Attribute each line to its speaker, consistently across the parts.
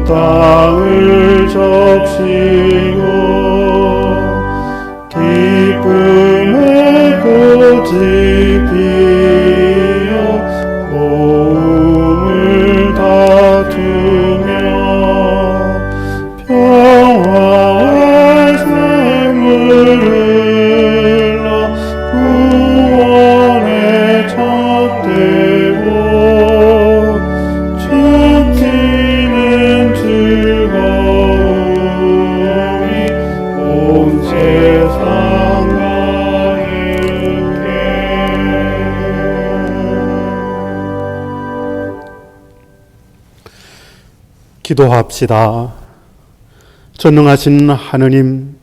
Speaker 1: 땅을 적시고 기쁨의 꽃이 피어 고음을 다투며 평화의 샘을 흘러 구원의 찻대로 춤추는 즐거움이 온 세상 가득해. 기도합시다. 전능하신 하느님,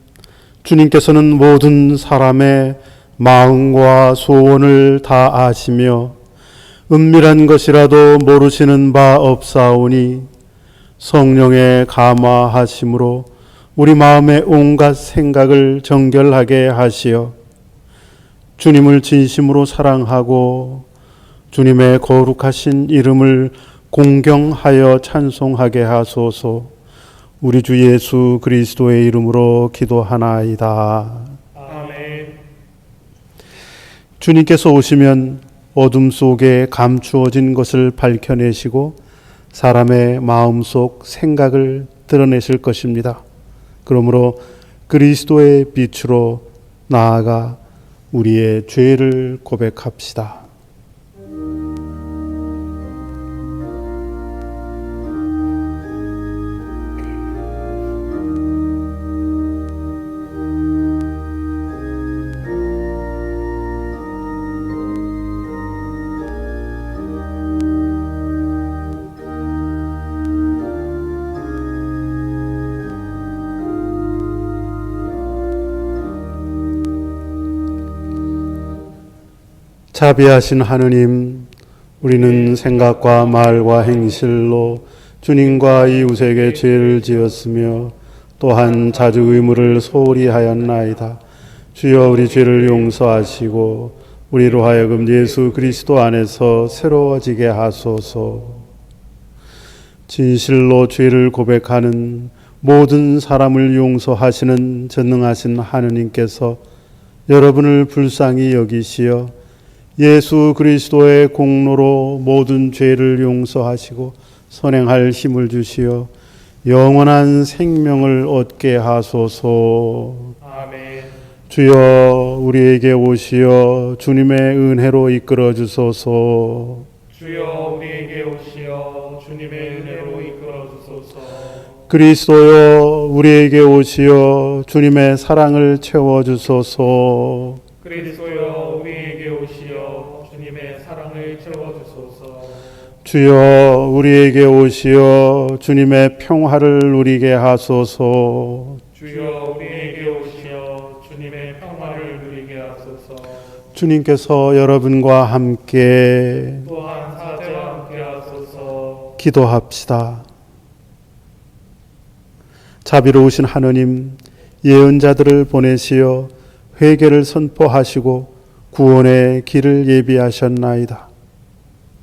Speaker 1: 주님께서는 모든 사람의 마음과 소원을 다 아시며 은밀한 것이라도 모르시는 바 없사오니 성령의 감화하심으로 우리 마음의 온갖 생각을 정결하게 하시어 주님을 진심으로 사랑하고 주님의 거룩하신 이름을 공경하여 찬송하게 하소서. 우리 주 예수 그리스도의 이름으로 기도하나이다.
Speaker 2: 아멘.
Speaker 1: 주님께서 오시면 어둠 속에 감추어진 것을 밝혀내시고 사람의 마음속 생각을 드러내실 것입니다. 그러므로 그리스도의 빛으로 나아가 우리의 죄를 고백합시다. 자비하신 하느님, 우리는 생각과 말과 행실로 주님과 이웃에게 죄를 지었으며 또한 자주 의무를 소홀히 하였나이다. 주여 우리 죄를 용서하시고 우리로 하여금 예수 그리스도 안에서 새로워지게 하소서. 진실로 죄를 고백하는 모든 사람을 용서하시는 전능하신 하느님께서 여러분을 불쌍히 여기시어 예수 그리스도의 공로로 모든 죄를 용서하시고 선행할 힘을 주시어 영원한 생명을 얻게 하소서.
Speaker 2: 아멘.
Speaker 1: 주여 우리에게 오시어 주님의 은혜로 이끌어 주소서.
Speaker 2: 주여 우리에게 오시어 주님의 은혜로 이끌어 주소서.
Speaker 1: 그리스도여 우리에게 오시어 주님의 사랑을 채워 주소서.
Speaker 2: 그리스도여 우리에게 오시어 주님의 사랑을 채워 주소서.
Speaker 1: 주여 우리에게 오시어 주님의 평화를 누리게 하소서.
Speaker 2: 주여 우리에게 오시어 주님의 평화를 누리게 하소서.
Speaker 1: 주님께서 여러분과 함께
Speaker 2: 또한 사제와 함께 하소서.
Speaker 1: 기도합시다. 자비로우신 하느님, 예언자들을 보내시어 회개를 선포하시고 구원의 길을 예비하셨나이다.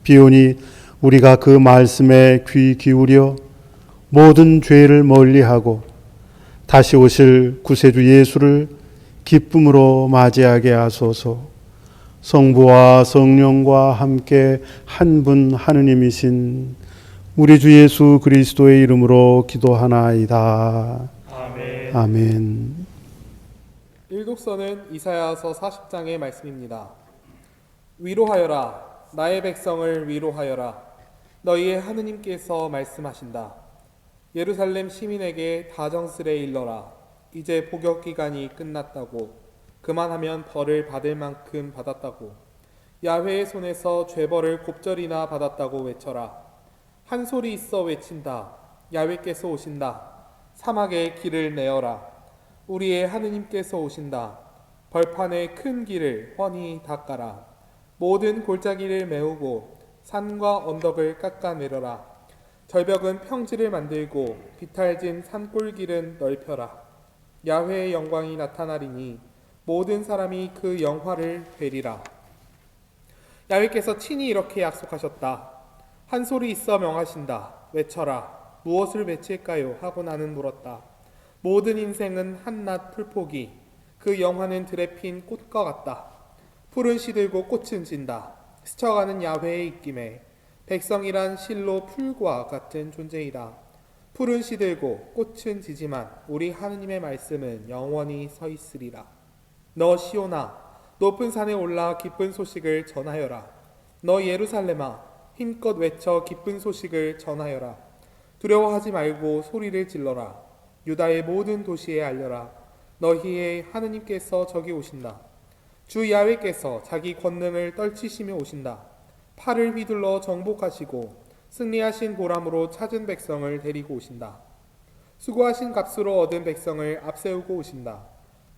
Speaker 1: 비오니 우리가 그 말씀에 귀 기울여 모든 죄를 멀리하고 다시 오실 구세주 예수를 기쁨으로 맞이하게 하소서. 성부와 성령과 함께 한 분 하느님이신 우리 주 예수 그리스도의 이름으로 기도하나이다.
Speaker 2: 아멘.
Speaker 1: 아멘.
Speaker 3: 일독서는 이사야서 40장의 말씀입니다. 위로하여라, 나의 백성을 위로하여라. 너희의 하느님께서 말씀하신다. 예루살렘 시민에게 다정스레 일러라. 이제 복역 기간이 끝났다고. 그만하면 벌을 받을 만큼 받았다고. 야훼의 손에서 죄벌을 곱절이나 받았다고 외쳐라. 한 소리 있어 외친다. 야훼께서 오신다. 사막에 길을 내어라. 우리의 하느님께서 오신다. 벌판의 큰 길을 훤히 닦아라. 모든 골짜기를 메우고 산과 언덕을 깎아내려라. 절벽은 평지를 만들고 비탈진 산골길은 넓혀라. 야훼의 영광이 나타나리니 모든 사람이 그 영화를 되리라. 야훼께서 친히 이렇게 약속하셨다. 한 소리 있어 명하신다. 외쳐라. 무엇을 맺힐까요? 하고 나는 물었다. 모든 인생은 한낱 풀포기, 그 영화는 들에 핀 꽃과 같다. 풀은 시들고 꽃은 진다. 스쳐가는 야훼의 입김에 백성이란 실로 풀과 같은 존재이다. 풀은 시들고 꽃은 지지만 우리 하느님의 말씀은 영원히 서 있으리라. 너 시온아, 높은 산에 올라 기쁜 소식을 전하여라. 너 예루살렘아, 힘껏 외쳐 기쁜 소식을 전하여라. 두려워하지 말고 소리를 질러라. 유다의 모든 도시에 알려라. 너희의 하느님께서 저기 오신다. 주 야훼께서 자기 권능을 떨치시며 오신다. 팔을 휘둘러 정복하시고 승리하신 보람으로 찾은 백성을 데리고 오신다. 수고하신 값으로 얻은 백성을 앞세우고 오신다.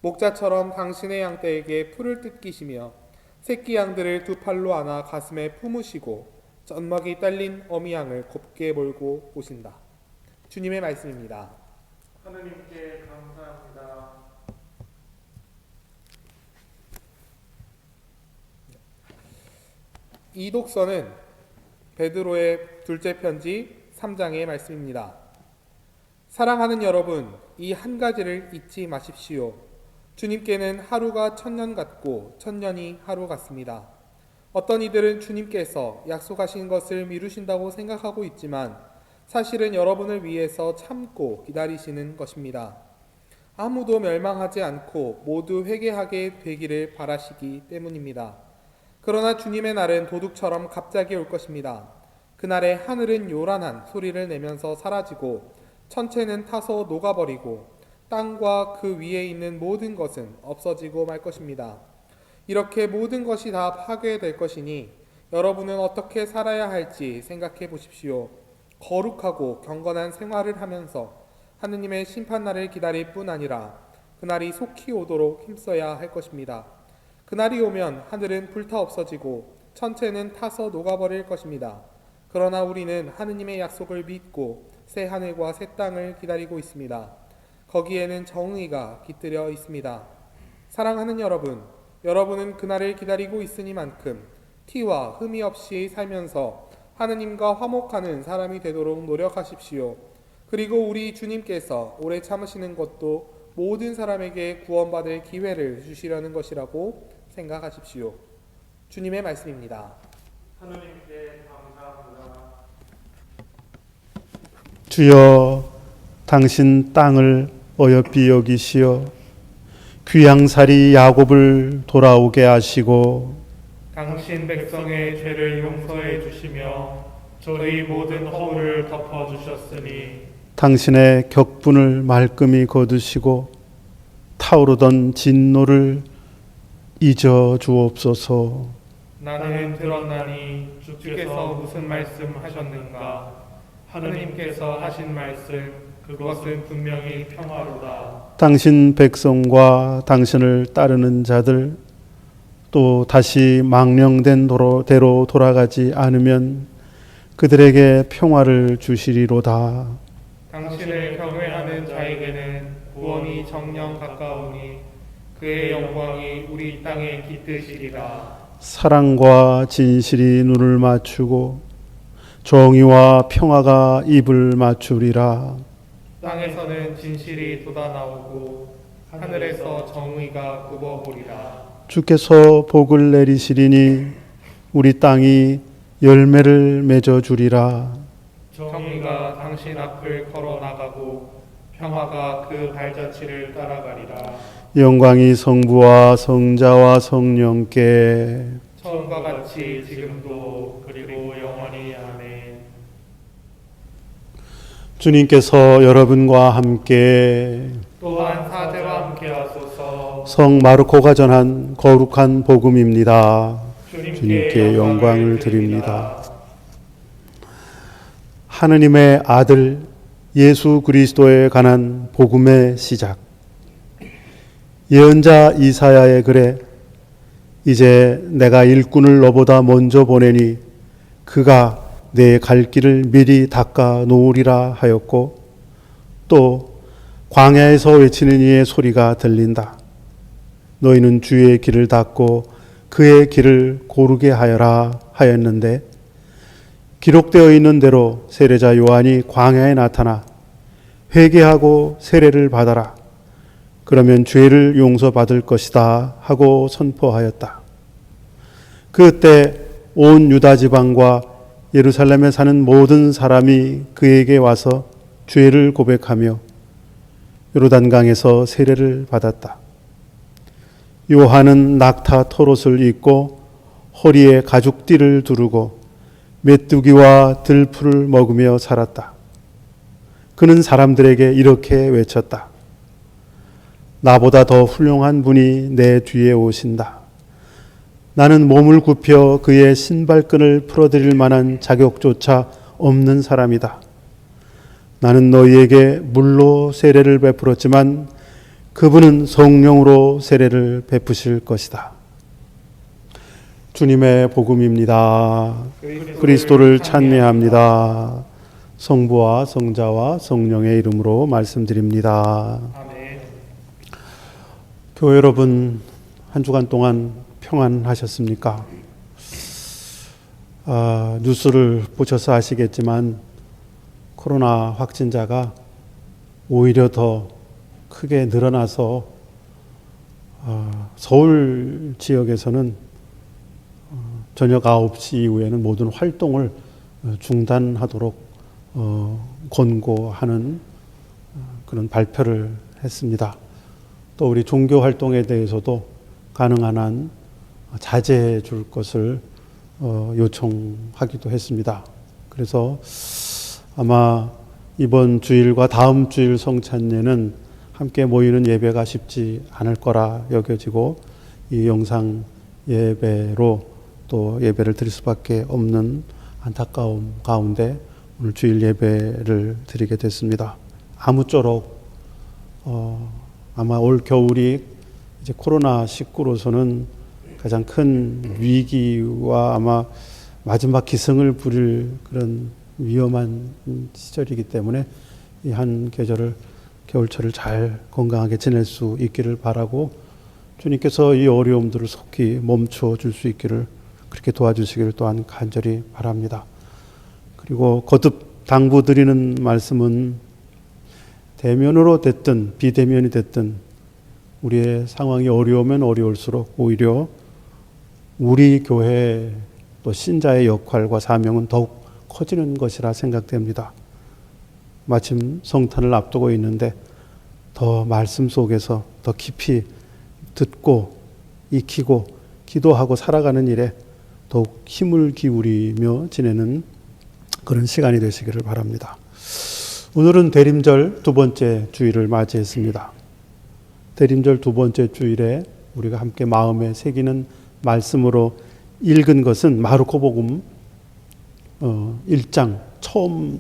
Speaker 3: 목자처럼 당신의 양떼에게 풀을 뜯기시며 새끼 양들을 두 팔로 안아 가슴에 품으시고 젖먹이 딸린 어미 양을 곱게 몰고 오신다. 주님의 말씀입니다.
Speaker 2: 하느님께 감사합니다.
Speaker 3: 이 독서는 베드로의 둘째 편지 3장의 말씀입니다. 사랑하는 여러분, 이 한 가지를 잊지 마십시오. 주님께는 하루가 천년 같고 천년이 하루 같습니다. 어떤 이들은 주님께서 약속하신 것을 미루신다고 생각하고 있지만 사실은 여러분을 위해서 참고 기다리시는 것입니다. 아무도 멸망하지 않고 모두 회개하게 되기를 바라시기 때문입니다. 그러나 주님의 날은 도둑처럼 갑자기 올 것입니다. 그날에 하늘은 요란한 소리를 내면서 사라지고 천체는 타서 녹아버리고 땅과 그 위에 있는 모든 것은 없어지고 말 것입니다. 이렇게 모든 것이 다 파괴될 것이니 여러분은 어떻게 살아야 할지 생각해 보십시오. 거룩하고 경건한 생활을 하면서 하느님의 심판날을 기다릴 뿐 아니라 그날이 속히 오도록 힘써야 할 것입니다. 그날이 오면 하늘은 불타 없어지고 천체는 타서 녹아버릴 것입니다. 그러나 우리는 하느님의 약속을 믿고 새 하늘과 새 땅을 기다리고 있습니다. 거기에는 정의가 깃들여 있습니다. 사랑하는 여러분, 여러분은 그날을 기다리고 있으니만큼 티와 흠이 없이 살면서 하느님과 화목하는 사람이 되도록 노력하십시오. 그리고 우리 주님께서 오래 참으시는 것도 모든 사람에게 구원받을 기회를 주시려는 것이라고 생각하십시오. 주님의 말씀입니다.
Speaker 2: 하느님께 감사합니다.
Speaker 1: 주여, 당신 땅을 어여삐 여기시어 귀양살이 야곱을 돌아오게 하시고
Speaker 2: 당신 백성의 죄를 용서해 주시며 저희 모든 허물을 덮어 주셨으니
Speaker 1: 당신의 격분을 말끔히 거두시고 타오르던 진노를 잊어 주옵소서.
Speaker 2: 나는 들었나니 주께서 무슨 말씀 하셨는가? 하느님께서 하신 말씀 그것은 분명히 평화로다.
Speaker 1: 당신 백성과 당신을 따르는 자들 또 다시 망령된 대로 돌아가지 않으면 그들에게 평화를 주시리로다.
Speaker 2: 당신을 경외하는 자에게는 구원이 정녕 가까우니 그의 영광이 우리 땅에 깃드시리라.
Speaker 1: 사랑과 진실이 눈을 맞추고 정의와 평화가 입을 맞추리라.
Speaker 2: 땅에서는 진실이 돋아나오고 하늘에서 정의가 굽어보리라.
Speaker 1: 주께서 복을 내리시리니 우리 땅이 열매를 맺어 주리라.
Speaker 2: 정의가 당신 앞을 걸어 나가고 평화가 그 발자취를 따라가리라.
Speaker 1: 영광이 성부와 성자와 성령께
Speaker 2: 처음과 같이 지금도 그리고 영원히 아멘.
Speaker 1: 주님께서 여러분과 함께
Speaker 2: 또한 사제와 함께 하소서.
Speaker 1: 성 마르코가 전한 거룩한 복음입니다. 주님께 영광을 드립니다. 하느님의 아들 예수 그리스도에 관한 복음의 시작. 예언자 이사야의 글에 이제 내가 일꾼을 너보다 먼저 보내니 그가 내 갈 길을 미리 닦아 놓으리라 하였고 또 광야에서 외치는 이의 소리가 들린다. 너희는 주의 길을 닦고 그의 길을 고르게 하여라 하였는데 기록되어 있는 대로 세례자 요한이 광야에 나타나 회개하고 세례를 받아라. 그러면 죄를 용서받을 것이다 하고 선포하였다. 그때 온 유다 지방과 예루살렘에 사는 모든 사람이 그에게 와서 죄를 고백하며 요르단강에서 세례를 받았다. 요한은 낙타 토롯을 입고 허리에 가죽띠를 두르고 메뚜기와 들풀을 먹으며 살았다. 그는 사람들에게 이렇게 외쳤다. 나보다 더 훌륭한 분이 내 뒤에 오신다. 나는 몸을 굽혀 그의 신발끈을 풀어드릴 만한 자격조차 없는 사람이다. 나는 너희에게 물로 세례를 베풀었지만 그분은 성령으로 세례를 베푸실 것이다. 주님의 복음입니다. 그리스도를 찬미합니다. 성부와 성자와 성령의 이름으로 말씀드립니다.
Speaker 2: 아멘.
Speaker 1: 교회 여러분, 한 주간 동안 평안하셨습니까? 뉴스를 보셔서 아시겠지만 코로나 확진자가 오히려 더 크게 늘어나서 서울 지역에서는 저녁 9시 이후에는 모든 활동을 중단하도록 권고하는 그런 발표를 했습니다. 또 우리 종교 활동에 대해서도 가능한 한 자제해 줄 것을 요청하기도 했습니다. 그래서 아마 이번 주일과 다음 주일 성찬예는 함께 모이는 예배가 쉽지 않을 거라 여겨지고 이 영상 예배로 또 예배를 드릴 수밖에 없는 안타까움 가운데 오늘 주일 예배를 드리게 됐습니다. 아무쪼록 아마 올 겨울이 이제 코로나19로서는 가장 큰 위기와 아마 마지막 기승을 부릴 그런 위험한 시절이기 때문에 이 한 계절을 겨울철을 잘 건강하게 지낼 수 있기를 바라고 주님께서 이 어려움들을 속히 멈춰 줄 수 있기를 그렇게 도와주시기를 또한 간절히 바랍니다. 그리고 거듭 당부드리는 말씀은 대면으로 됐든 비대면이 됐든 우리의 상황이 어려우면 어려울수록 오히려 우리 교회 또 신자의 역할과 사명은 더욱 커지는 것이라 생각됩니다. 마침 성탄을 앞두고 있는데 더 말씀 속에서 더 깊이 듣고 익히고 기도하고 살아가는 일에 더욱 힘을 기울이며 지내는 그런 시간이 되시기를 바랍니다. 오늘은 대림절 두 번째 주일을 맞이했습니다. 대림절 두 번째 주일에 우리가 함께 마음에 새기는 말씀으로 읽은 것은 마르코복음 1장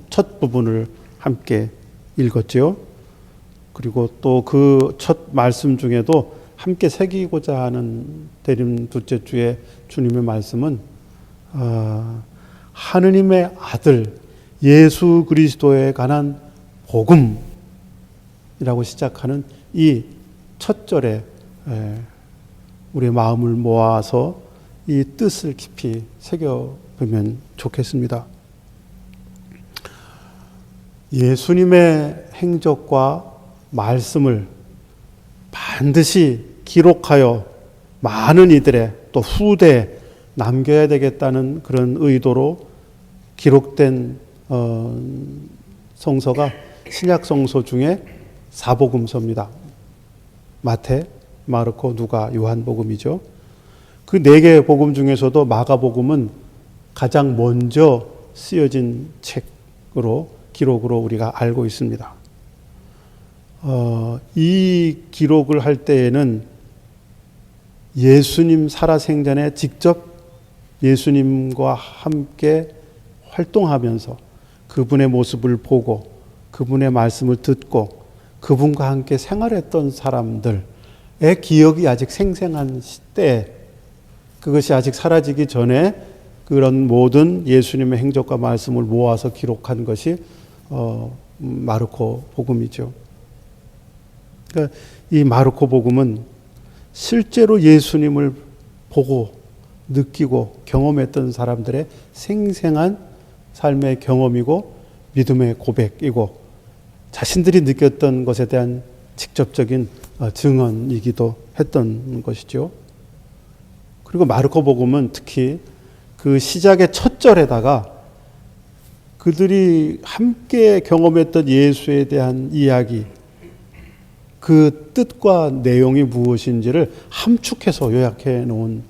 Speaker 1: 첫 부분을 함께 읽었죠. 그리고 또 그 첫 말씀 중에도 함께 새기고자 하는 대림 둘째 주의 주님의 말씀은 하느님의 아들 예수 그리스도에 관한 복음이라고 시작하는 이 첫 절에 우리의 마음을 모아서 이 뜻을 깊이 새겨보면 좋겠습니다. 예수님의 행적과 말씀을 반드시 기록하여 많은 이들의 또 후대에 남겨야 되겠다는 그런 의도로 기록된 성서가 신약 성서 중에 사복음서입니다. 마태, 마르코, 누가, 요한복음이죠. 그 네 개의 복음 중에서도 마가복음은 가장 먼저 쓰여진 책으로 기록으로 우리가 알고 있습니다. 이 기록을 할 때에는 예수님 살아생전에 직접 예수님과 함께 활동하면서 그분의 모습을 보고 그분의 말씀을 듣고 그분과 함께 생활했던 사람들의 기억이 아직 생생한 시대에 그것이 아직 사라지기 전에 그런 모든 예수님의 행적과 말씀을 모아서 기록한 것이 마르코 복음이죠. 그러니까 이 마르코 복음은 실제로 예수님을 보고 느끼고 경험했던 사람들의 생생한 삶의 경험이고 믿음의 고백이고 자신들이 느꼈던 것에 대한 직접적인 증언이기도 했던 것이죠. 그리고 마르코 복음은 특히 그 시작의 첫 절에다가 그들이 함께 경험했던 예수에 대한 이야기, 그 뜻과 내용이 무엇인지를 함축해서 요약해 놓은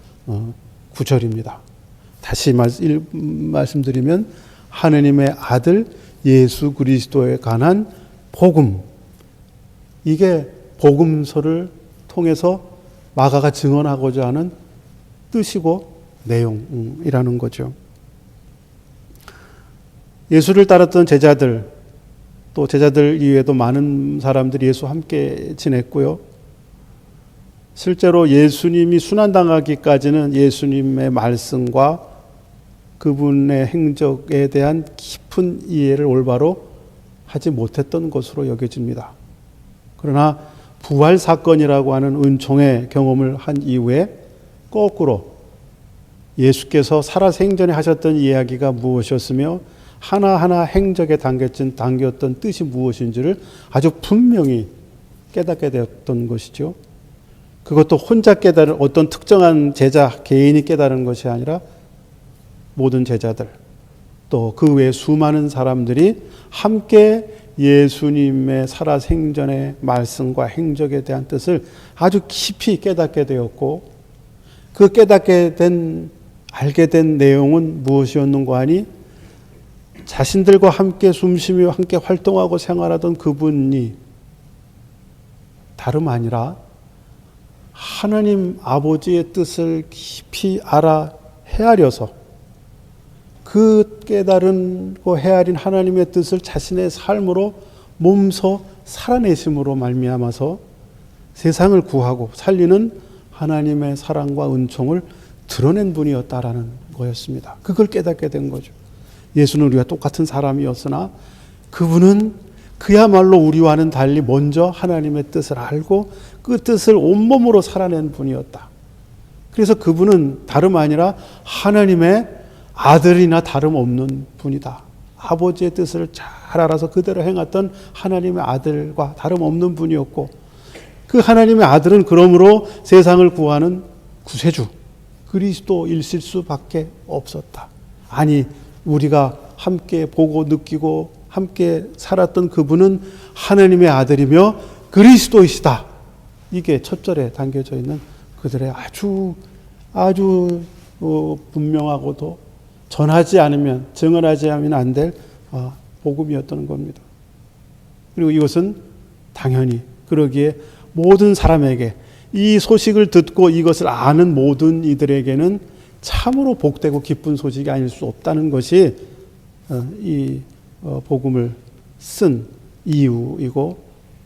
Speaker 1: 구절입니다. 다시 말씀드리면 하느님의 아들 예수 그리스도에 관한 복음, 이게 복음서를 통해서 마가가 증언하고자 하는 뜻이고 내용이라는 거죠. 예수를 따랐던 제자들, 또 제자들 이외에도 많은 사람들이 예수와 함께 지냈고요. 실제로 예수님이 순환당하기까지는 예수님의 말씀과 그분의 행적에 대한 깊은 이해를 올바로 하지 못했던 것으로 여겨집니다. 그러나 부활 사건이라고 하는 은총의 경험을 한 이후에 거꾸로 예수께서 살아생전에 하셨던 이야기가 무엇이었으며 하나하나 행적에 담겼던 뜻이 무엇인지를 아주 분명히 깨닫게 되었던 것이죠. 그것도 혼자 깨달은 어떤 특정한 제자 개인이 깨달은 것이 아니라 모든 제자들, 또 그 외 수많은 사람들이 함께 예수님의 살아생전의 말씀과 행적에 대한 뜻을 아주 깊이 깨닫게 되었고, 그 알게 된 내용은 무엇이었는가 하니 자신들과 함께 숨쉬며 함께 활동하고 생활하던 그분이 다름 아니라 하나님 아버지의 뜻을 깊이 알아 헤아려서 그 깨달은고 헤아린 하나님의 뜻을 자신의 삶으로 몸소 살아내심으로 말미암아서 세상을 구하고 살리는 하나님의 사랑과 은총을 드러낸 분이었다라는 거였습니다. 그걸 깨닫게 된 거죠. 예수는 우리와 똑같은 사람이었으나 그분은 그야말로 우리와는 달리 먼저 하나님의 뜻을 알고 그 뜻을 온몸으로 살아낸 분이었다. 그래서 그분은 다름 아니라 하나님의 아들이나 다름없는 분이다. 아버지의 뜻을 잘 알아서 그대로 행했던 하나님의 아들과 다름없는 분이었고, 그 하나님의 아들은 그러므로 세상을 구하는 구세주 그리스도일실 수밖에 없었다. 아니, 우리가 함께 보고 느끼고 함께 살았던 그분은 하나님의 아들이며 그리스도이시다. 이게 첫 절에 담겨져 있는 그들의 아주 분명하고도 전하지 않으면, 증언하지 않으면 안 될 복음이었던 겁니다. 그리고 이것은 당연히 그러기에 모든 사람에게, 이 소식을 듣고 이것을 아는 모든 이들에게는 참으로 복되고 기쁜 소식이 아닐 수 없다는 것이 이 복음을 쓴 이유이고,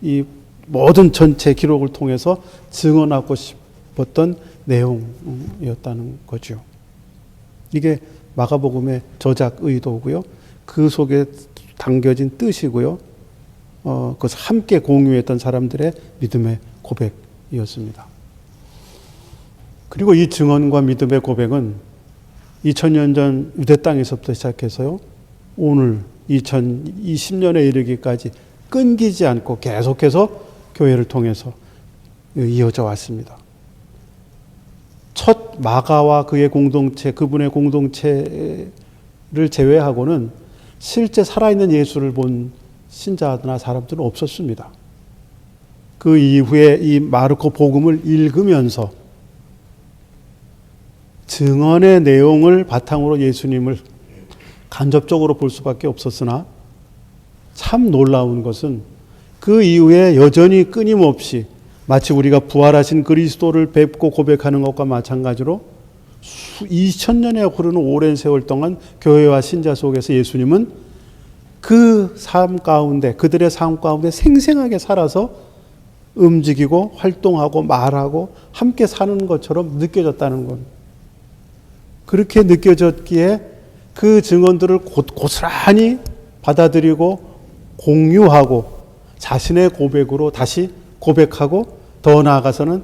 Speaker 1: 이 모든 전체 기록을 통해서 증언하고 싶었던 내용이었다는 거죠. 이게 마가복음의 저작 의도고요. 그 속에 담겨진 뜻이고요. 그것을 함께 공유했던 사람들의 믿음의 고백이었습니다. 그리고 이 증언과 믿음의 고백은 2000년 전 유대 땅에서부터 시작해서요, 오늘 2020년에 이르기까지 끊기지 않고 계속해서 교회를 통해서 이어져 왔습니다. 첫 마가와 그의 공동체, 그분의 공동체를 제외하고는 실제 살아있는 예수를 본 신자나 사람들은 없었습니다. 그 이후에 이 마르코 복음을 읽으면서 증언의 내용을 바탕으로 예수님을 간접적으로 볼 수밖에 없었으나, 참 놀라운 것은 그 이후에 여전히 끊임없이 마치 우리가 부활하신 그리스도를 뵙고 고백하는 것과 마찬가지로 2000년에 흐르는 오랜 세월 동안 교회와 신자 속에서 예수님은 그 삶 가운데, 그들의 삶 가운데 생생하게 살아서 움직이고 활동하고 말하고 함께 사는 것처럼 느껴졌다는 것. 그렇게 느껴졌기에 그 증언들을 고스란히 받아들이고 공유하고 자신의 고백으로 다시 고백하고, 더 나아가서는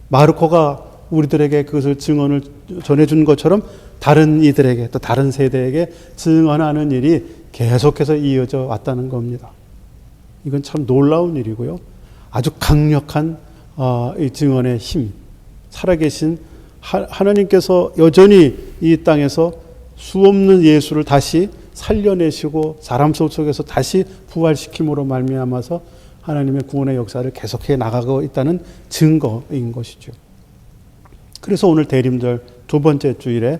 Speaker 1: 마르코가 우리들에게 그것을 증언을 전해준 것처럼 다른 이들에게 또 다른 세대에게 증언하는 일이 계속해서 이어져 왔다는 겁니다. 이건 참 놀라운 일이고요. 아주 강력한 이 증언의 힘, 살아계신 하나님께서 여전히 이 땅에서 수없는 예수를 다시 살려내시고 사람 속에서 다시 부활시킴으로 말미암아서 하나님의 구원의 역사를 계속해 나가고 있다는 증거인 것이죠. 그래서 오늘 대림절 두 번째 주일에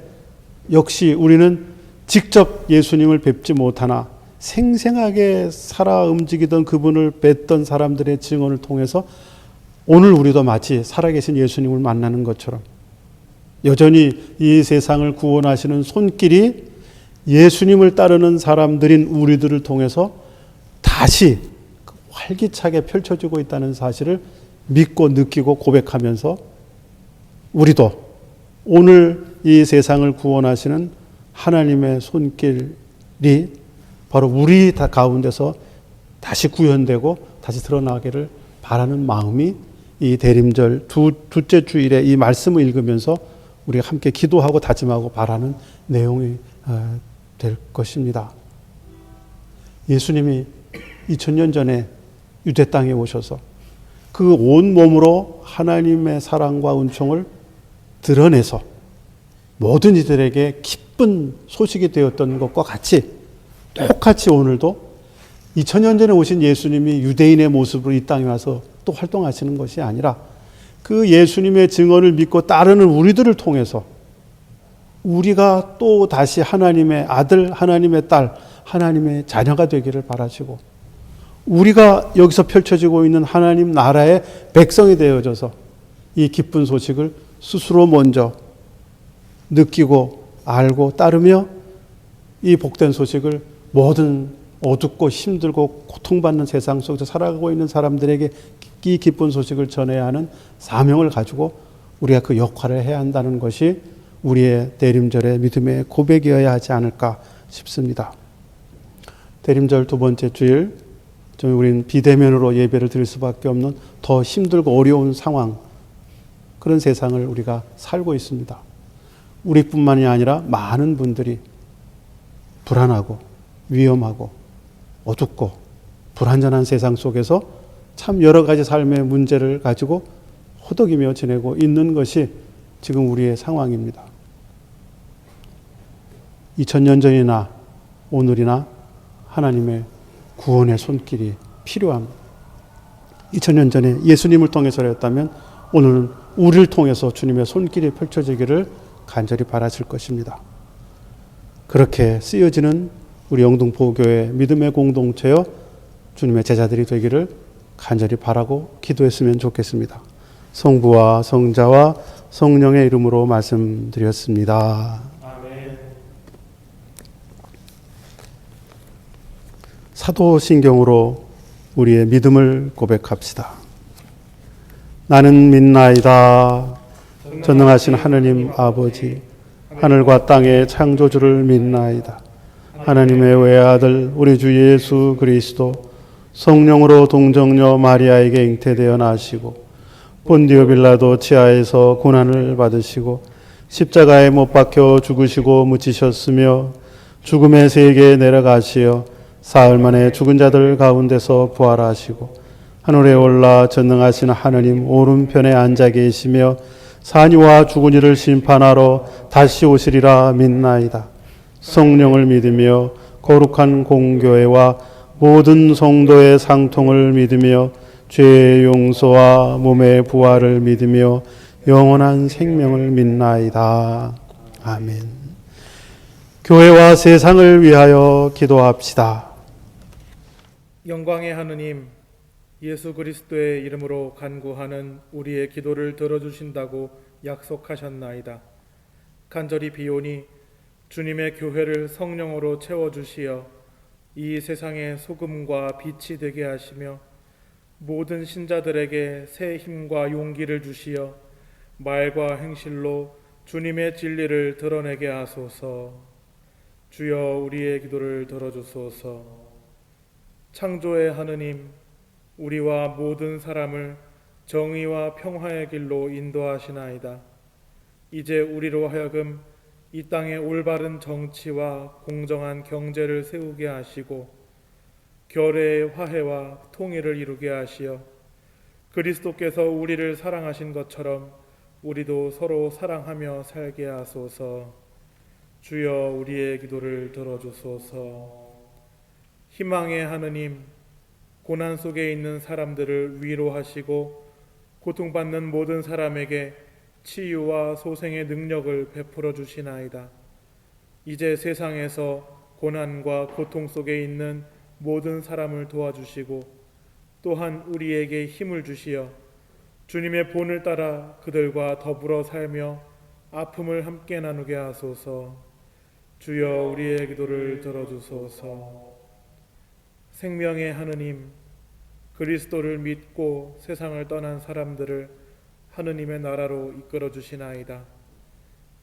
Speaker 1: 역시 우리는 직접 예수님을 뵙지 못하나 생생하게 살아 움직이던 그분을 뵀던 사람들의 증언을 통해서 오늘 우리도 마치 살아계신 예수님을 만나는 것처럼 여전히 이 세상을 구원하시는 손길이 예수님을 따르는 사람들인 우리들을 통해서 다시 활기차게 펼쳐지고 있다는 사실을 믿고 느끼고 고백하면서 우리도 오늘 이 세상을 구원하시는 하나님의 손길이 바로 우리 가운데서 다시 구현되고 다시 드러나기를 바라는 마음이 이 대림절 둘째 주일에 이 말씀을 읽으면서 우리가 함께 기도하고 다짐하고 바라는 내용이 될 것입니다. 예수님이 2000년 전에 유대 땅에 오셔서 그 온 몸으로 하나님의 사랑과 은총을 드러내서 모든 이들에게 기쁜 소식이 되었던 것과 같이 똑같이 오늘도 2000년 전에 오신 예수님이 유대인의 모습으로 이 땅에 와서 또 활동하시는 것이 아니라 그 예수님의 증언을 믿고 따르는 우리들을 통해서 우리가 또 다시 하나님의 아들, 하나님의 딸, 하나님의 자녀가 되기를 바라시고 우리가 여기서 펼쳐지고 있는 하나님 나라의 백성이 되어져서 이 기쁜 소식을 스스로 먼저 느끼고 알고 따르며 이 복된 소식을 모든 어둡고 힘들고 고통받는 세상 속에서 살아가고 있는 사람들에게 이 기쁜 소식을 전해야 하는 사명을 가지고 우리가 그 역할을 해야 한다는 것이 우리의 대림절의 믿음의 고백이어야 하지 않을까 싶습니다. 대림절 두 번째 주일, 우리는 비대면으로 예배를 드릴 수밖에 없는 더 힘들고 어려운 상황, 그런 세상을 우리가 살고 있습니다. 우리뿐만이 아니라 많은 분들이 불안하고 위험하고 어둡고 불안전한 세상 속에서 참 여러 가지 삶의 문제를 가지고 호덕이며 지내고 있는 것이 지금 우리의 상황입니다. 2000년 전이나 오늘이나 하나님의 구원의 손길이 필요합니다. 2000년 전에 예수님을 통해서였다면 오늘은 우리를 통해서 주님의 손길이 펼쳐지기를 간절히 바라실 것입니다. 그렇게 쓰여지는 우리 영등포교회 믿음의 공동체여 주님의 제자들이 되기를 간절히 바라고 기도했으면 좋겠습니다. 성부와 성자와 성령의 이름으로 말씀드렸습니다.
Speaker 2: 아멘.
Speaker 1: 사도신경으로 우리의 믿음을 고백합시다. 나는 믿나이다. 전능하신 하느님 아버지, 하늘과 땅의 창조주를 믿나이다. 하나님의 외아들 우리 주 예수 그리스도 성령으로 동정녀 마리아에게 잉태되어 나시고 본디오 빌라도 치하에서 고난을 받으시고 십자가에 못 박혀 죽으시고 묻히셨으며 죽음의 세계에 내려가시어 사흘 만에 죽은 자들 가운데서 부활하시고 하늘에 올라 전능하신 하느님 오른편에 앉아 계시며 산이와 죽은 이를 심판하러 다시 오시리라 믿나이다. 성령을 믿으며 거룩한 공교회와 모든 성도의 상통을 믿으며 죄의 용서와 몸의 부활을 믿으며 영원한 생명을 믿나이다. 아멘. 교회와 세상을 위하여 기도합시다.
Speaker 3: 영광의 하느님, 예수 그리스도의 이름으로 간구하는 우리의 기도를 들어주신다고 약속하셨나이다. 간절히 비오니 주님의 교회를 성령으로 채워주시어 이 세상의 소금과 빛이 되게 하시며 모든 신자들에게 새 힘과 용기를 주시어 말과 행실로 주님의 진리를 드러내게 하소서. 주여 우리의 기도를 들어주소서. 창조의 하느님, 우리와 모든 사람을 정의와 평화의 길로 인도하시나이다.
Speaker 2: 이제 우리로 하여금 이 땅에 올바른 정치와 공정한 경제를 세우게 하시고 결의의 화해와 통일을 이루게 하시어 그리스도께서 우리를 사랑하신 것처럼 우리도 서로 사랑하며 살게 하소서. 주여 우리의 기도를 들어주소서. 희망의 하느님, 고난 속에 있는 사람들을 위로하시고 고통받는 모든 사람에게 치유와 소생의 능력을 베풀어 주시나이다. 이제 세상에서 고난과 고통 속에 있는 모든 사람을 도와주시고 또한 우리에게 힘을 주시어 주님의 본을 따라 그들과 더불어 살며 아픔을 함께 나누게 하소서. 주여 우리의 기도를 들어주소서. 생명의 하느님, 그리스도를 믿고 세상을 떠난 사람들을 하느님의 나라로 이끌어 주시나이다.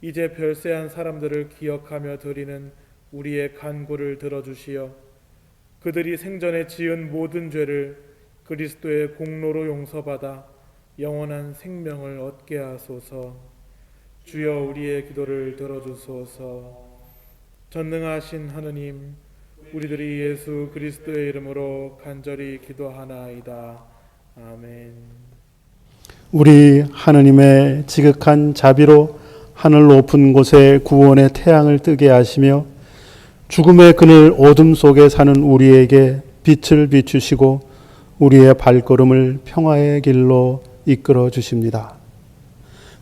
Speaker 2: 이제 별세한 사람들을 기억하며 드리는 우리의 간구를 들어주시어 그들이 생전에 지은 모든 죄를 그리스도의 공로로 용서받아 영원한 생명을 얻게 하소서. 주여 우리의 기도를 들어주소서. 전능하신 하느님, 우리들이 예수 그리스도의 이름으로 간절히 기도하나이다. 아멘.
Speaker 1: 우리 하느님의 지극한 자비로 하늘 높은 곳에 구원의 태양을 뜨게 하시며 죽음의 그늘 어둠 속에 사는 우리에게 빛을 비추시고 우리의 발걸음을 평화의 길로 이끌어 주십니다.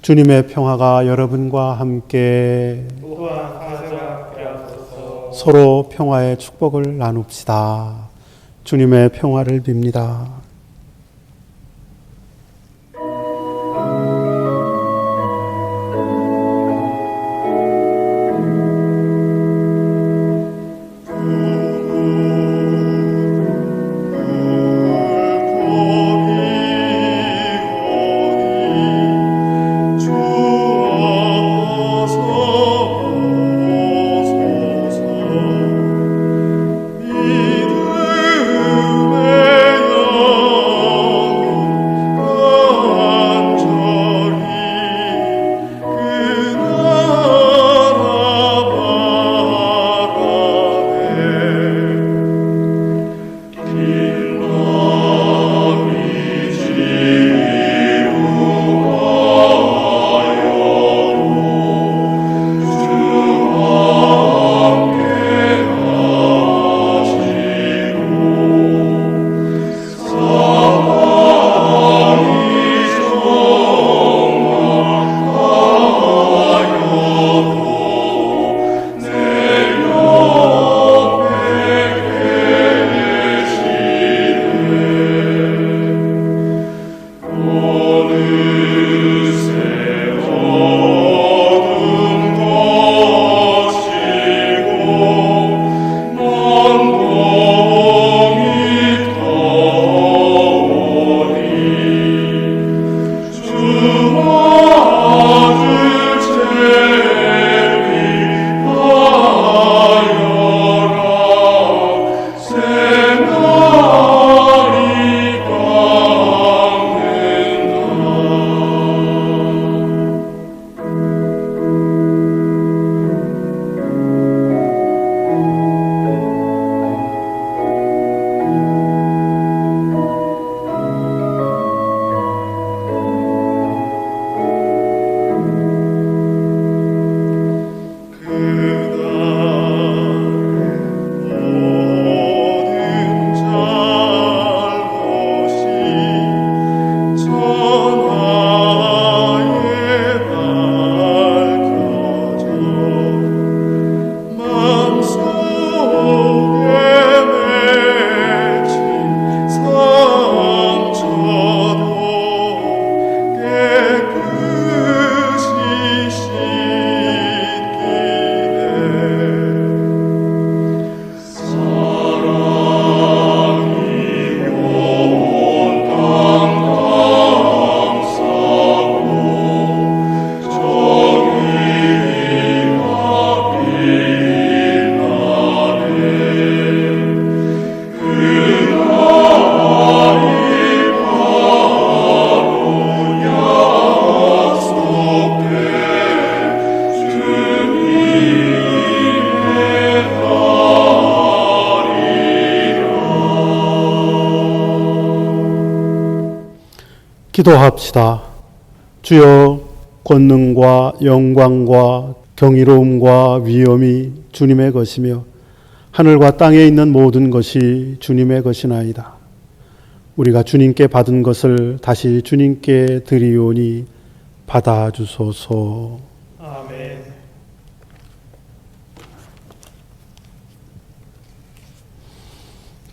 Speaker 1: 주님의 평화가 여러분과 함께
Speaker 2: 또한 가세와 함께 하소서.
Speaker 1: 서로 평화의 축복을 나눕시다. 주님의 평화를 빕니다.
Speaker 4: 믿음의
Speaker 1: 기도합시다. 주여, 권능과 영광과 경이로움과 위엄이 주님의 것이며 하늘과 땅에 있는 모든 것이 주님의 것이나이다. 우리가 주님께 받은 것을 다시 주님께 드리오니 받아주소서.
Speaker 2: 아멘.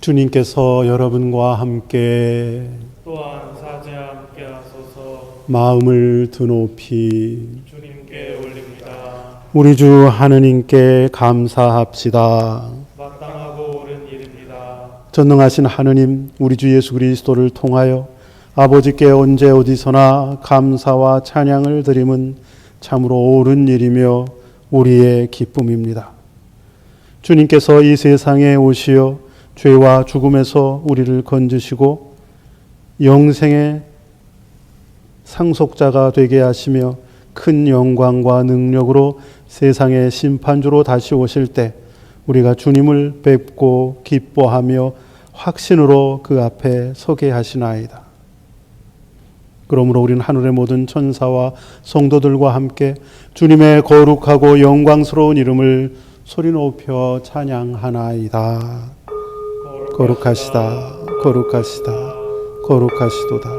Speaker 1: 주님께서 여러분과 함께
Speaker 2: 또한 사제 함께 하소서.
Speaker 1: 마음을 드높이
Speaker 2: 주님께 올립니다.
Speaker 1: 우리 주 하느님께 감사합시다.
Speaker 2: 마땅하고 옳은 일입니다.
Speaker 1: 전능하신 하느님, 우리 주 예수 그리스도를 통하여 아버지께 언제 어디서나 감사와 찬양을 드림은 참으로 옳은 일이며 우리의 기쁨입니다. 주님께서 이 세상에 오시어 죄와 죽음에서 우리를 건지시고 영생의 상속자가 되게 하시며 큰 영광과 능력으로 세상의 심판주로 다시 오실 때 우리가 주님을 뵙고 기뻐하며 확신으로 그 앞에 서게 하시나이다. 그러므로 우리는 하늘의 모든 천사와 성도들과 함께 주님의 거룩하고 영광스러운 이름을 소리 높여 찬양하나이다. 거룩하시다, 거룩하시다, 거룩하시도다.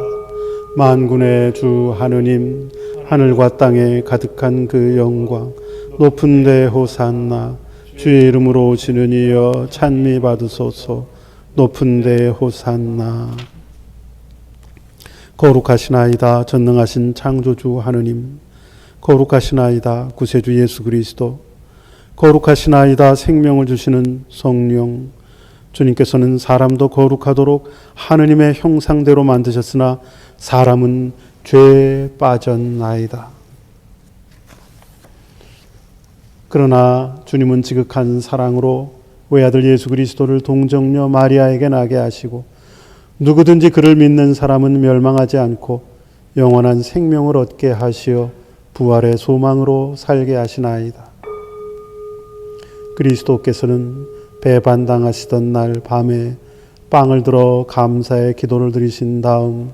Speaker 1: 만군의 주 하느님, 하늘과 땅에 가득한 그 영광, 높은 데 호산나. 주의 이름으로 오시는 이여 찬미 받으소서. 높은 데 호산나. 거룩하시나이다 전능하신 창조주 하느님, 거룩하시나이다 구세주 예수 그리스도, 거룩하시나이다 생명을 주시는 성령. 주님께서는 사람도 거룩하도록 하느님의 형상대로 만드셨으나 사람은 죄에 빠졌나이다. 그러나 주님은 지극한 사랑으로 외아들 예수 그리스도를 동정녀 마리아에게 나게 하시고 누구든지 그를 믿는 사람은 멸망하지 않고 영원한 생명을 얻게 하시어 부활의 소망으로 살게 하시나이다. 그리스도께서는 배반당하시던 날 밤에 빵을 들어 감사의 기도를 드리신 다음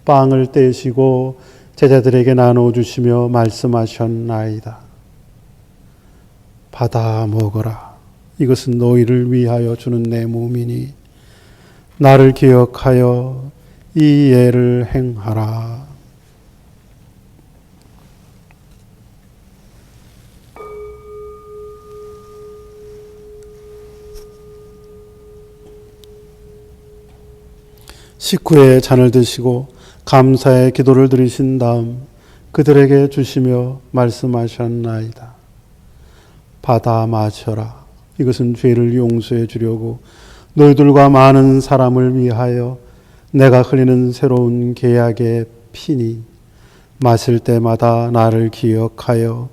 Speaker 1: 빵을 떼시고 제자들에게 나눠주시며 말씀하셨나이다. 받아 먹어라. 이것은 너희를 위하여 주는 내 몸이니 나를 기억하여 이 예를 행하라. 식후에 잔을 드시고 감사의 기도를 드리신 다음 그들에게 주시며 말씀하셨나이다. 받아 마셔라. 이것은 죄를 용서해 주려고 너희들과 많은 사람을 위하여 내가 흘리는 새로운 계약의 피니 마실 때마다 나를 기억하여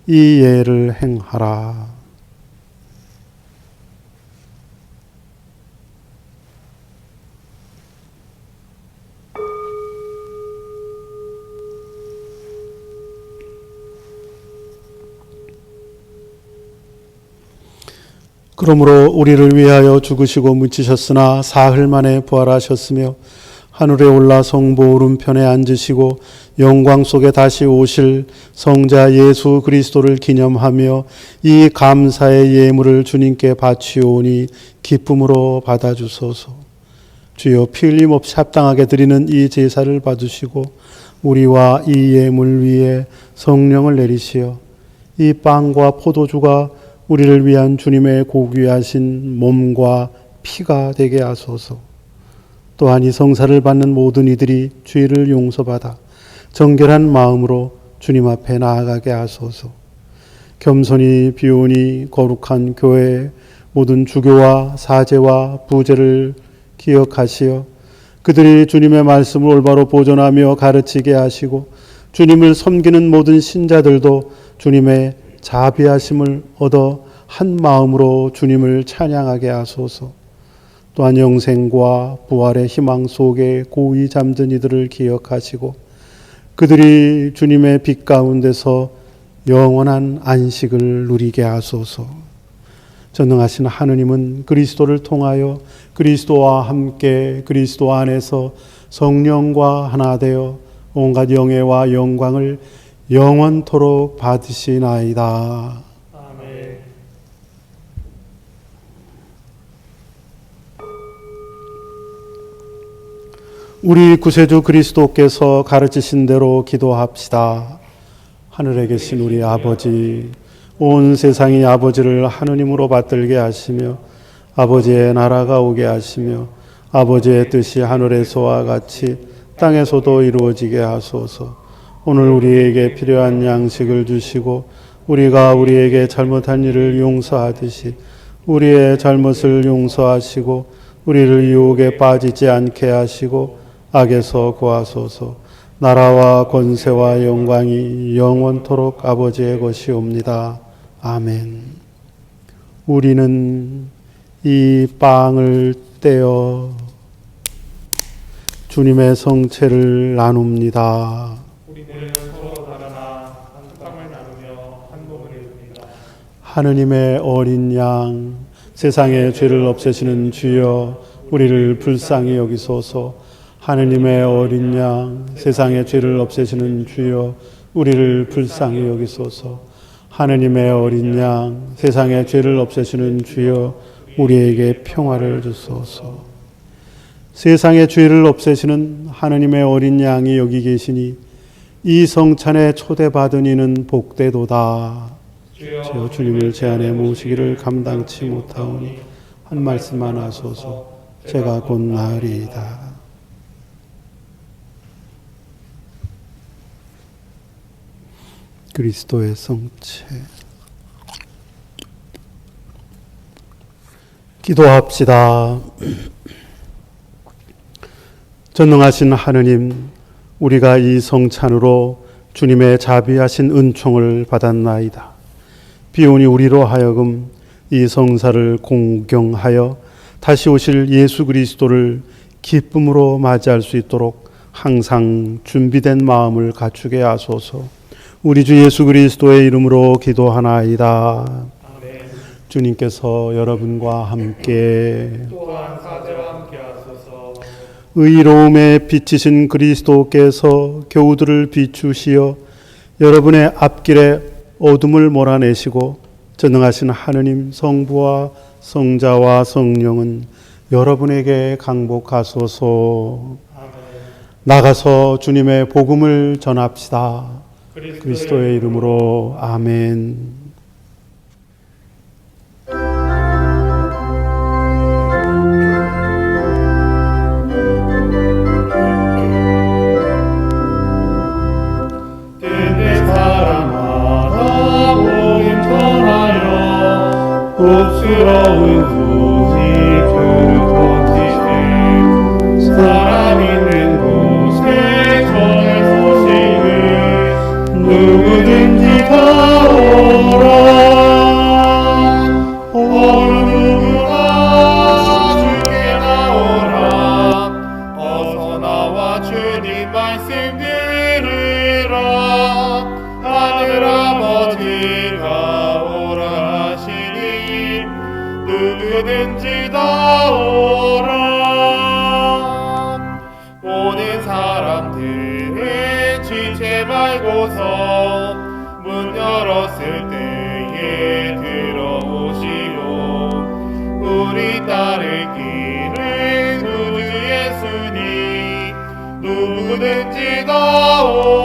Speaker 1: 이 예를 행하라. 그러므로 우리를 위하여 죽으시고 묻히셨으나 사흘 만에 부활하셨으며 하늘에 올라 성부 오른편에 앉으시고 영광 속에 다시 오실 성자 예수 그리스도를 기념하며 이 감사의 예물을 주님께 바치오니 기쁨으로 받아주소서. 주여 피 흘림 없이 합당하게 드리는 이 제사를 받으시고 우리와 이 예물 위에 성령을 내리시어 이 빵과 포도주가 우리를 위한 주님의 고귀하신 몸과 피가 되게 하소서. 또한 이 성사를 받는 모든 이들이 죄를 용서받아 정결한 마음으로 주님 앞에 나아가게 하소서. 겸손히 비우니 거룩한 교회 모든 주교와 사제와 부제를 기억하시어 그들이 주님의 말씀을 올바로 보존하며 가르치게 하시고 주님을 섬기는 모든 신자들도 주님의 자비하심을 얻어 한 마음으로 주님을 찬양하게 하소서. 또한 영생과 부활의 희망 속에 고이 잠든 이들을 기억하시고 그들이 주님의 빛 가운데서 영원한 안식을 누리게 하소서. 전능하신 하느님은 그리스도를 통하여 그리스도와 함께 그리스도 안에서 성령과 하나 되어 온갖 영예와 영광을 영원토록 받으시나이다.
Speaker 2: 아멘.
Speaker 1: 우리 구세주 그리스도께서 가르치신 대로 기도합시다. 하늘에 계신 우리 아버지, 온 세상이 아버지를 하느님으로 받들게 하시며 아버지의 나라가 오게 하시며 아버지의 뜻이 하늘에서와 같이 땅에서도 이루어지게 하소서. 오늘 우리에게 필요한 양식을 주시고 우리가 우리에게 잘못한 일을 용서하듯이 우리의 잘못을 용서하시고 우리를 유혹에 빠지지 않게 하시고 악에서 구하소서. 나라와 권세와 영광이 영원토록 아버지의 것이옵니다. 아멘. 우리는 이 빵을 떼어 주님의 성체를 나눕니다.
Speaker 2: 우리는 서로 다르나 한 빵을 나누며 한 몸을 이룹니다.
Speaker 1: 하느님의 어린 양, 세상의 죄를 없애시는 주여, 우리를 불쌍히 여기소서. 하느님의 어린 양, 세상의 죄를 없애시는 주여, 우리를 불쌍히 여기소서. 하느님의 어린 양, 세상의 죄를 없애시는 주여, 우리에게 평화를 주소서. 세상의 죄를 없애시는 하느님의 어린 양이 여기 계시니 이 성찬에 초대받은 이는 복되도다. 주여, 주님을 제 안에 모시기를 감당치 못하오니 한 말씀만 하소서. 제가 곧 나으리이다. 그리스도의 성체. 기도합시다. 전능하신 하느님, 우리가 이 성찬으로 주님의 자비하신 은총을 받았나이다. 비오니 우리로 하여금 이 성사를 공경하여 다시 오실 예수 그리스도를 기쁨으로 맞이할 수 있도록 항상 준비된 마음을 갖추게 하소서. 우리 주 예수 그리스도의 이름으로 기도하나이다.
Speaker 2: 아멘.
Speaker 1: 주님께서 여러분과 함께
Speaker 2: 또한 사제와 함께 하소서.
Speaker 1: 의로움에 비치신 그리스도께서 겨우들을 비추시어 여러분의 앞길에 어둠을 몰아내시고 전능하신 하느님 성부와 성자와 성령은 여러분에게 강복하소서.
Speaker 2: 아멘.
Speaker 1: 나가서 주님의 복음을 전합시다. 그리스도의 이름으로 아멘.
Speaker 2: 뜻의 사랑마다 복음 전하여 복스러운 소식 주를 던지세. 사람 있는 곳에 전할 소식을 누구든지 다 오라. 어느 누구나 주께 나오라. 어서 나와 주님 말씀 들으라. 하늘 아버지가 오라 하시니 누구든지 다 오라. 오는 사람들은 지체 말고서 문 열었을 때에 들어오시오. 우리 따를 길은 구주 예수니 누구든지 다 오라.